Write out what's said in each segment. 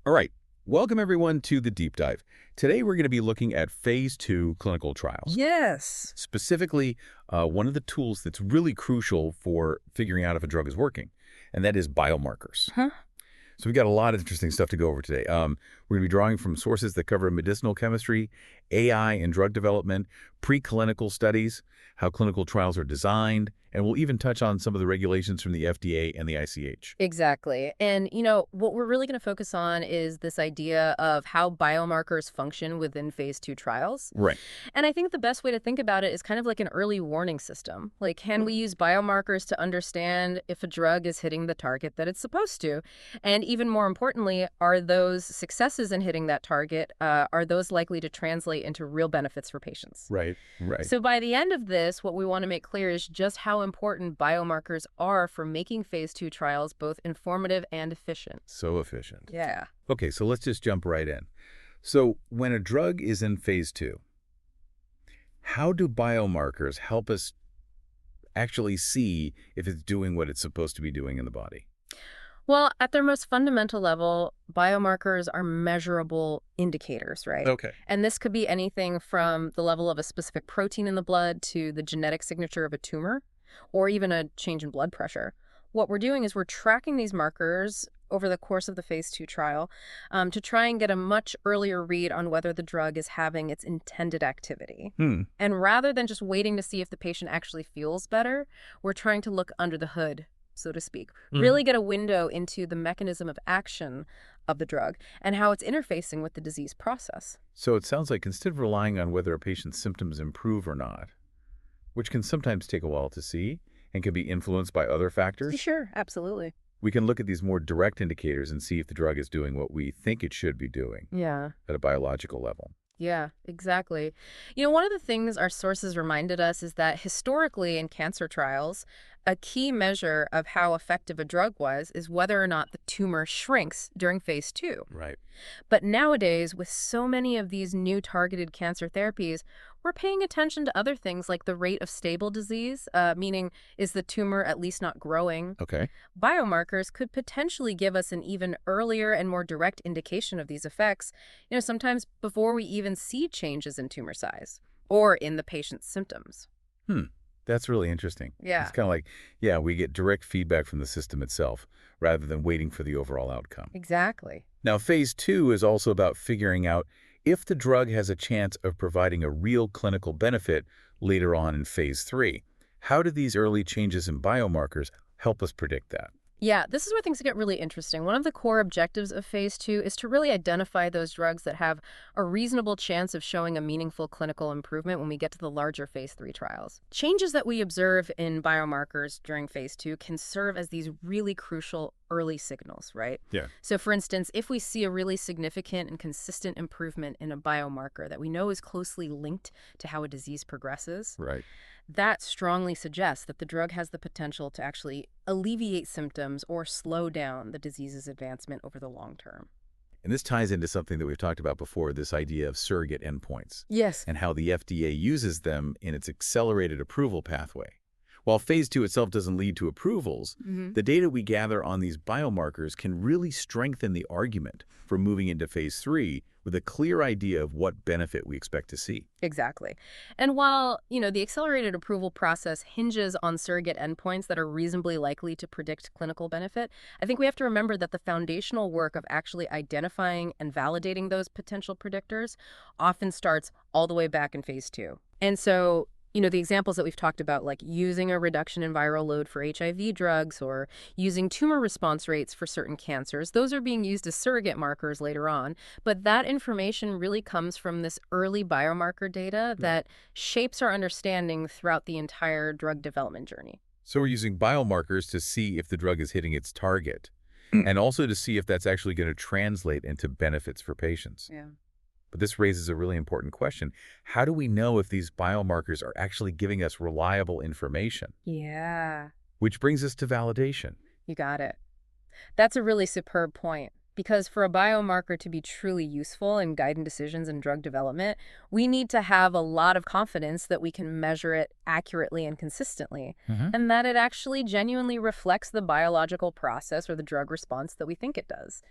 All right. Welcome, everyone, to the deep dive. Today, we're going to be looking at phase 2 clinical trials. Yes. Specifically, one of the tools that's really crucial for figuring out if a drug is working, and that is biomarkers. Huh? So we've got a lot of interesting stuff to go over today. We're going to be drawing from sources that cover medicinal chemistry, AI and drug development, preclinical studies, how clinical trials are designed, and we'll even touch on some of the regulations from the FDA and the ICH. Exactly. And, what we're really going to focus on is this idea of how biomarkers function within phase 2 trials. Right. And I think the best way to think about it is kind of like an early warning system. Like, can we use biomarkers to understand if a drug is hitting the target that it's supposed to? And even more importantly, are those successes in hitting that target, are those likely to translate into real benefits for patients? Right. Right. So by the end of this, what we want to make clear is just how important biomarkers are for making phase 2 trials both informative and efficient. So efficient. Yeah. Okay, so let's just jump right in. So when a drug is in phase 2, how do biomarkers help us actually see if it's doing what it's supposed to be doing in the body? Well, at their most fundamental level, biomarkers are measurable indicators, right? Okay. And this could be anything from the level of a specific protein in the blood to the genetic signature of a tumor, or even a change in blood pressure. What we're doing is we're tracking these markers over the course of the phase 2 trial to try and get a much earlier read on whether the drug is having its intended activity. Hmm. And rather than just waiting to see if the patient actually feels better, we're trying to look under the hood, so to speak, really get a window into the mechanism of action of the drug and how it's interfacing with the disease process. So it sounds like instead of relying on whether a patient's symptoms improve or not, which can sometimes take a while to see and can be influenced by other factors, Sure, absolutely. we can look at these more direct indicators and see if the drug is doing what we think it should be doing Yeah. at a biological level. Yeah, exactly. One of the things our sources reminded us is that historically in cancer trials, a key measure of how effective a drug was is whether or not the tumor shrinks during phase 2. Right. But nowadays, with so many of these new targeted cancer therapies, we're paying attention to other things like the rate of stable disease, meaning is the tumor at least not growing? Okay. Biomarkers could potentially give us an even earlier and more direct indication of these effects, sometimes before we even see changes in tumor size or in the patient's symptoms. That's really interesting. Yeah. It's kind of like, yeah, we get direct feedback from the system itself rather than waiting for the overall outcome. Exactly. Now, phase 2 is also about figuring out if the drug has a chance of providing a real clinical benefit later on in phase 3. How do these early changes in biomarkers help us predict that? Yeah, this is where things get really interesting. One of the core objectives of phase 2 is to really identify those drugs that have a reasonable chance of showing a meaningful clinical improvement when we get to the larger phase 3 trials. Changes that we observe in biomarkers during phase 2 can serve as these really crucial early signals, right? Yeah. So for instance, if we see a really significant and consistent improvement in a biomarker that we know is closely linked to how a disease progresses, Right. that strongly suggests that the drug has the potential to actually alleviate symptoms or slow down the disease's advancement over the long term. And this ties into something that we've talked about before, this idea of surrogate endpoints Yes. and how the FDA uses them in its accelerated approval pathway. While phase 2 itself doesn't lead to approvals, the data we gather on these biomarkers can really strengthen the argument for moving into phase 3 with a clear idea of what benefit we expect to see. Exactly. And while, the accelerated approval process hinges on surrogate endpoints that are reasonably likely to predict clinical benefit, I think we have to remember that the foundational work of actually identifying and validating those potential predictors often starts all the way back in phase 2. And so, the examples that we've talked about, like using a reduction in viral load for HIV drugs or using tumor response rates for certain cancers, those are being used as surrogate markers later on. But that information really comes from this early biomarker data that shapes our understanding throughout the entire drug development journey. So we're using biomarkers to see if the drug is hitting its target and also to see if that's actually going to translate into benefits for patients. Yeah. But this raises a really important question. How do we know if these biomarkers are actually giving us reliable information? Yeah, Which brings us to validation. you got it. That's a really superb point. Because for a biomarker to be truly useful in guiding decisions in drug development, we need to have a lot of confidence that we can measure it accurately and consistently, and that it actually genuinely reflects the biological process or the drug response that we think it does.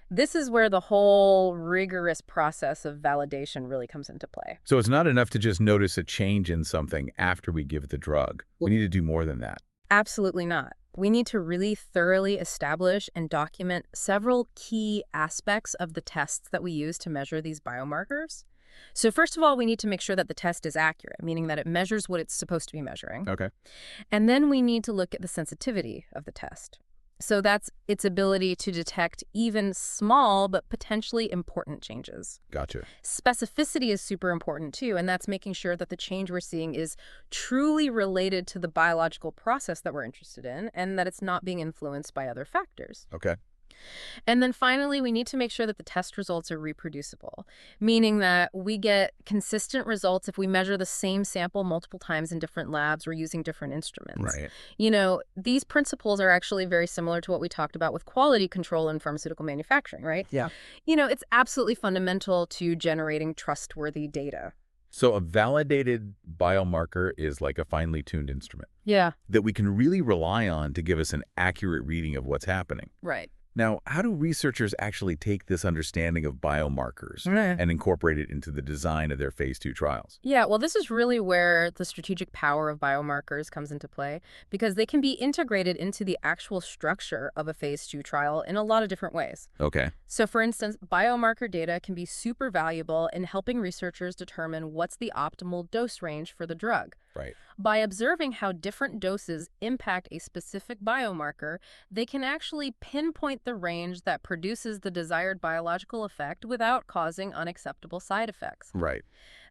This is where the whole rigorous process of validation really comes into play. So it's not enough to just notice a change in something after we give the drug. We need to do more than that. Absolutely not. We need to really thoroughly establish and document several key aspects of the tests that we use to measure these biomarkers. So first of all, we need to make sure that the test is accurate, meaning that it measures what it's supposed to be measuring. Okay. And then we need to look at the sensitivity of the test. So that's its ability to detect even small but potentially important changes. Gotcha. Specificity is super important too, and that's making sure that the change we're seeing is truly related to the biological process that we're interested in and that it's not being influenced by other factors. Okay. And then finally, we need to make sure that the test results are reproducible, meaning that we get consistent results if we measure the same sample multiple times in different labs or using different instruments. Right. You know, these principles are actually very similar to what we talked about with quality control in pharmaceutical manufacturing, right? Yeah. You know, it's absolutely fundamental to generating trustworthy data. So a validated biomarker is like a finely tuned instrument Yeah. that we can really rely on to give us an accurate reading of what's happening. Right. Now, how do researchers actually take this understanding of biomarkers and incorporate it into the design of their phase 2 trials? Yeah, well, this is really where the strategic power of biomarkers comes into play because they can be integrated into the actual structure of a phase 2 trial in a lot of different ways. Okay. So, for instance, biomarker data can be super valuable in helping researchers determine what's the optimal dose range for the drug. Right. By observing how different doses impact a specific biomarker, they can actually pinpoint the range that produces the desired biological effect without causing unacceptable side effects. Right.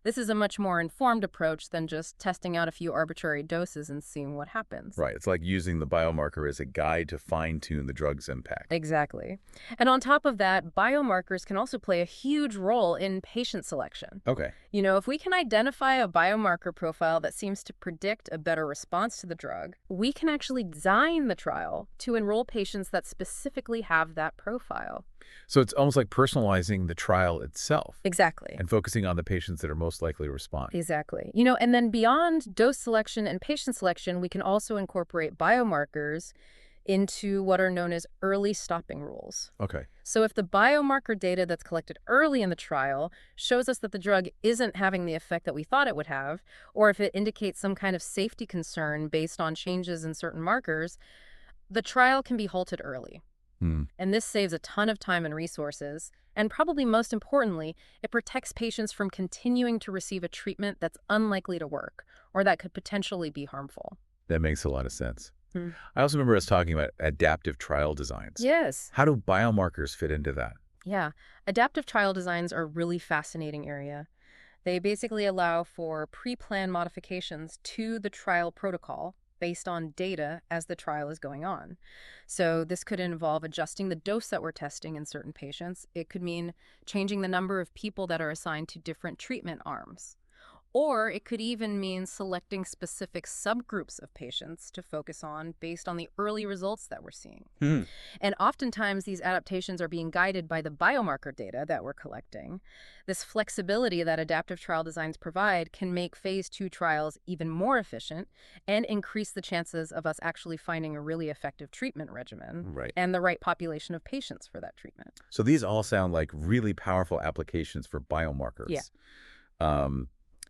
This is a much more informed approach than just testing out a few arbitrary doses and seeing what happens. Right. It's like using the biomarker as a guide to fine-tune the drug's impact. Exactly. And on top of that, biomarkers can also play a huge role in patient selection. Okay. You know, if we can identify a biomarker profile that seems to predict a better response to the drug, we can actually design the trial to enroll patients that specifically have that profile. So it's almost like personalizing the trial itself. Exactly. And focusing on the patients that are most likely to respond. Exactly. You know, and then beyond dose selection and patient selection, we can also incorporate biomarkers into what are known as early stopping rules. Okay. So if the biomarker data that's collected early in the trial shows us that the drug isn't having the effect that we thought it would have, or if it indicates some kind of safety concern based on changes in certain markers, the trial can be halted early. And this saves a ton of time and resources. And probably most importantly, it protects patients from continuing to receive a treatment that's unlikely to work or that could potentially be harmful. That makes a lot of sense. I also remember us talking about adaptive trial designs. Yes. How do biomarkers fit into that? Yeah. Adaptive trial designs are a really fascinating area. They basically allow for pre-planned modifications to the trial protocol based on data as the trial is going on. So this could involve adjusting the dose that we're testing in certain patients. It could mean changing the number of people that are assigned to different treatment arms. Or it could even mean selecting specific subgroups of patients to focus on based on the early results that we're seeing. And oftentimes these adaptations are being guided by the biomarker data that we're collecting. This flexibility that adaptive trial designs provide can make phase 2 trials even more efficient and increase the chances of us actually finding a really effective treatment regimen and the right population of patients for that treatment. So these all sound like really powerful applications for biomarkers. Yeah.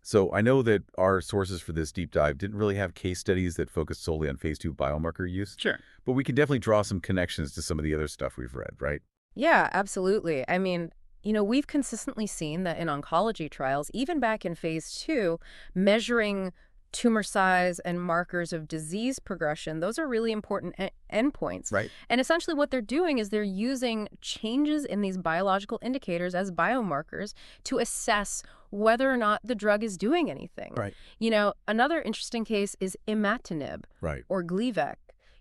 So I know that our sources for this deep dive didn't really have case studies that focused solely on phase 2 biomarker use. Sure. But we can definitely draw some connections to some of the other stuff we've read, right? Yeah, absolutely. I mean, you know, we've consistently seen that in oncology trials, even back in phase 2, measuring tumor size and markers of disease progression, those are really important endpoints. Right. And essentially what they're doing is they're using changes in these biological indicators as biomarkers to assess whether or not the drug is doing anything. Right. You know, another interesting case is imatinib or Gleevec.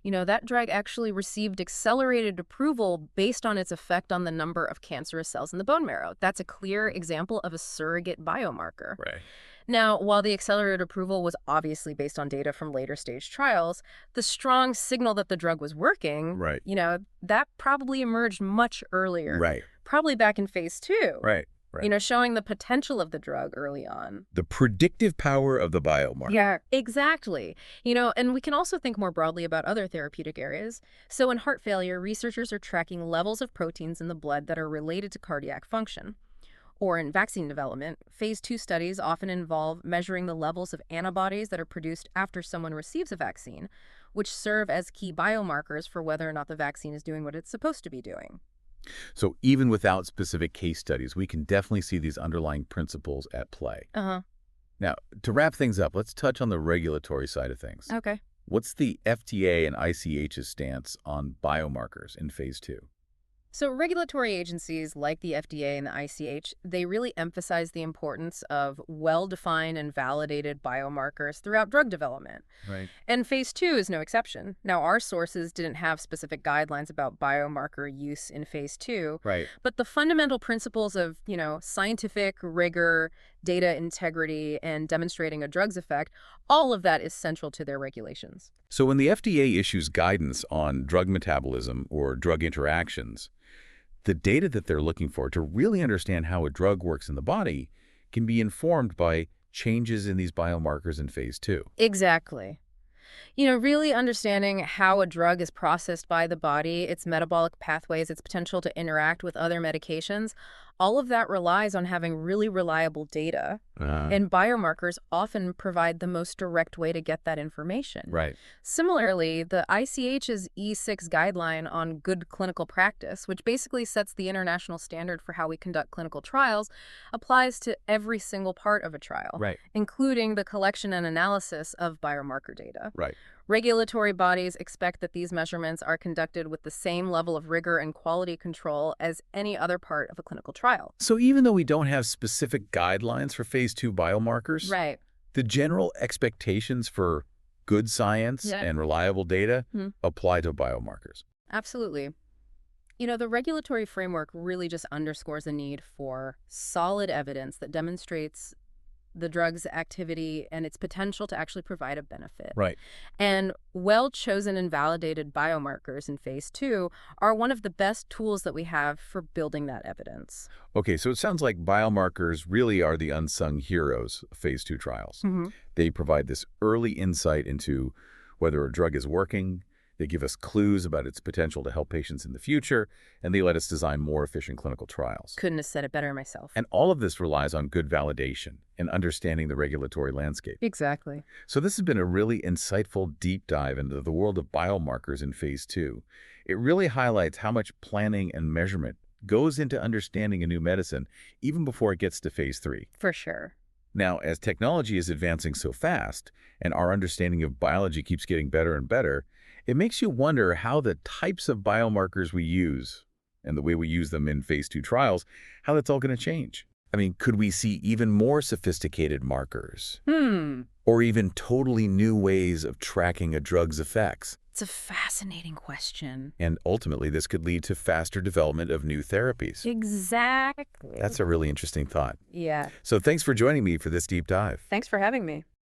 You know, that drug actually received accelerated approval based on its effect on the number of cancerous cells in the bone marrow. That's a clear example of a surrogate biomarker. Right. Now, while the accelerated approval was obviously based on data from later stage trials, the strong signal that the drug was working, you know, that probably emerged much earlier. Right. Probably back in phase 2. Right. Right. showing the potential of the drug early on. The predictive power of the biomarker. Yeah, exactly. And we can also think more broadly about other therapeutic areas. So in heart failure, researchers are tracking levels of proteins in the blood that are related to cardiac function. Or in vaccine development, phase 2 studies often involve measuring the levels of antibodies that are produced after someone receives a vaccine, which serve as key biomarkers for whether or not the vaccine is doing what it's supposed to be doing. So even without specific case studies, we can definitely see these underlying principles at play. Uh-huh. Now, to wrap things up, let's touch on the regulatory side of things. Okay. What's the FDA and ICH's stance on biomarkers in phase 2? So regulatory agencies like the FDA and the ICH, they really emphasize the importance of well-defined and validated biomarkers throughout drug development. Right. And phase 2 is no exception. Now, our sources didn't have specific guidelines about biomarker use in phase 2, Right. but the fundamental principles of, scientific rigor, data integrity, and demonstrating a drug's effect, all of that is central to their regulations. So when the FDA issues guidance on drug metabolism or drug interactions, the data that they're looking for to really understand how a drug works in the body can be informed by changes in these biomarkers in phase 2. Exactly. Really understanding how a drug is processed by the body, its metabolic pathways, its potential to interact with other medications, all of that relies on having really reliable data. And biomarkers often provide the most direct way to get that information. Right. Similarly, the ICH's E6 guideline on good clinical practice, which basically sets the international standard for how we conduct clinical trials, applies to every single part of a trial, Right. including the collection and analysis of biomarker data. Right. Regulatory bodies expect that these measurements are conducted with the same level of rigor and quality control as any other part of a clinical trial. So even though we don't have specific guidelines for phase 2 biomarkers, Right. the general expectations for good science Yeah. and reliable data apply to biomarkers. Absolutely. The regulatory framework really just underscores the need for solid evidence that demonstrates the drug's activity and its potential to actually provide a benefit. Right. And well-chosen and validated biomarkers in phase 2 are one of the best tools that we have for building that evidence. Okay, so it sounds like biomarkers really are the unsung heroes of phase 2 trials. They provide this early insight into whether a drug is working, they give us clues about its potential to help patients in the future, and they let us design more efficient clinical trials. Couldn't have said it better myself. And all of this relies on good validation and understanding the regulatory landscape. Exactly. So this has been a really insightful deep dive into the world of biomarkers in phase 2. It really highlights how much planning and measurement goes into understanding a new medicine even before it gets to phase 3. For sure. Now, as technology is advancing so fast and our understanding of biology keeps getting better and better, it makes you wonder how the types of biomarkers we use and the way we use them in phase 2 trials, how that's all going to change. I mean, could we see even more sophisticated markers? Or even totally new ways of tracking a drug's effects? It's a fascinating question. And ultimately, this could lead to faster development of new therapies. Exactly. That's a really interesting thought. Yeah. So thanks for joining me for this deep dive. Thanks for having me.